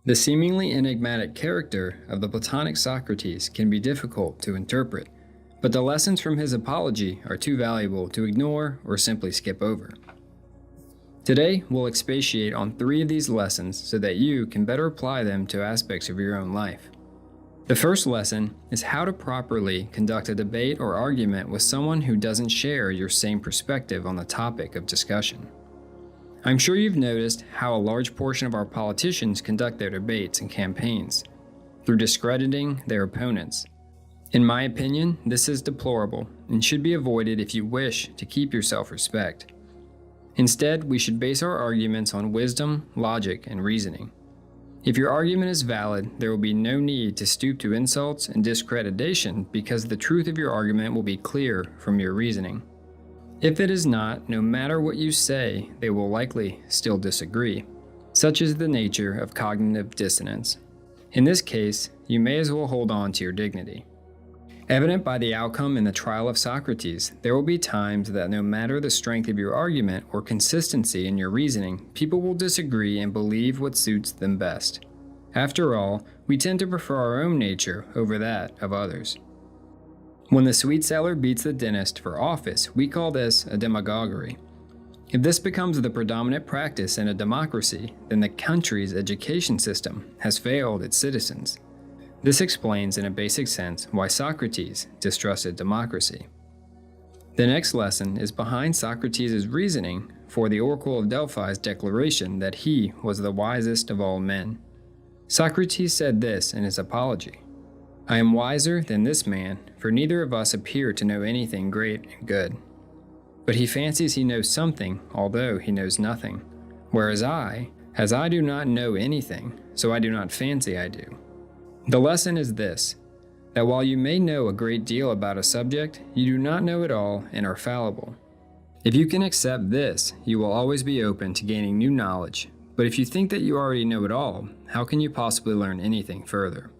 The seemingly enigmatic character of the Platonic Socrates can be difficult to interpret, but the lessons from his Apology are too valuable to ignore or simply skip over. Today, we'll expatiate on 3 of these lessons so that you can better apply them to aspects of your own life. The first lesson is how to properly conduct a debate or argument with someone who doesn't share your same perspective on the topic of discussion. I'm sure you've noticed how a large portion of our politicians conduct their debates and campaigns through discrediting their opponents. In my opinion, this is deplorable and should be avoided if you wish to keep your self-respect. Instead, we should base our arguments on wisdom, logic, and reasoning. If your argument is valid, there will be no need to stoop to insults and discreditation because the truth of your argument will be clear from your reasoning. If it is not, no matter what you say, they will likely still disagree. Such is the nature of cognitive dissonance. In this case, you may as well hold on to your dignity. Evident by the outcome in the trial of Socrates, there will be times that no matter the strength of your argument or consistency in your reasoning, people will disagree and believe what suits them best. After all, we tend to prefer our own nature over that of others. When the sweet seller beats the dentist for office, we call this a demagoguery. If this becomes the predominant practice in a democracy, then the country's education system has failed its citizens. This explains in a basic sense why Socrates distrusted democracy. The next lesson is behind Socrates' reasoning for the Oracle of Delphi's declaration that he was the wisest of all men. Socrates said this in his Apology: "I am wiser than this man, for neither of us appear to know anything great and good. But he fancies he knows something, although he knows nothing. Whereas I do not know anything, so I do not fancy I do." The lesson is this, that while you may know a great deal about a subject, you do not know it all and are fallible. If you can accept this, you will always be open to gaining new knowledge, but if you think that you already know it all, how can you possibly learn anything further?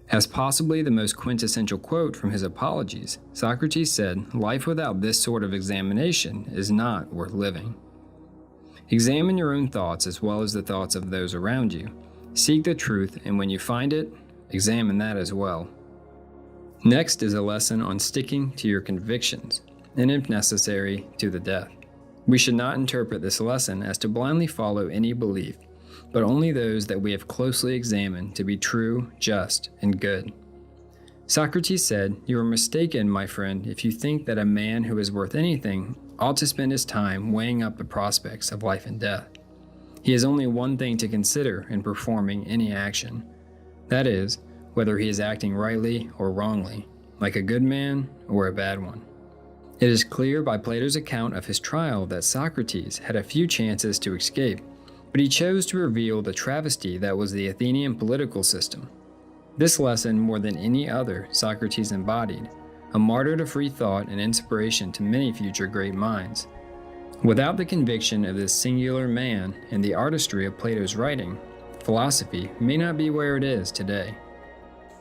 As possibly the most quintessential quote from his Apologies, Socrates said, "Life without this sort of examination is not worth living." Examine your own thoughts as well as the thoughts of those around you. Seek the truth, and when you find it, examine that as well. Next is a lesson on sticking to your convictions, and if necessary, to the death. We should not interpret this lesson as to blindly follow any belief, but only those that we have closely examined to be true, just, and good. Socrates said, "You are mistaken, my friend, if you think that a man who is worth anything ought to spend his time weighing up the prospects of life and death. He has only one thing to consider in performing any action. That is, whether he is acting rightly or wrongly, like a good man or a bad one." It is clear by Plato's account of his trial that Socrates had a few chances to escape, but he chose to reveal the travesty that was the Athenian political system. This lesson, more than any other, Socrates embodied, a martyr to free thought and inspiration to many future great minds. Without the conviction of this singular man and the artistry of Plato's writing, philosophy may not be where it is today.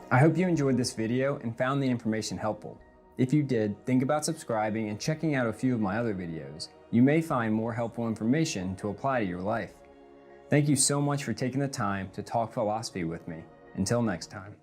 I hope you enjoyed this video and found the information helpful. If you did, think about subscribing and checking out a few of my other videos. You may find more helpful information to apply to your life. Thank you so much for taking the time to talk philosophy with me. Until next time.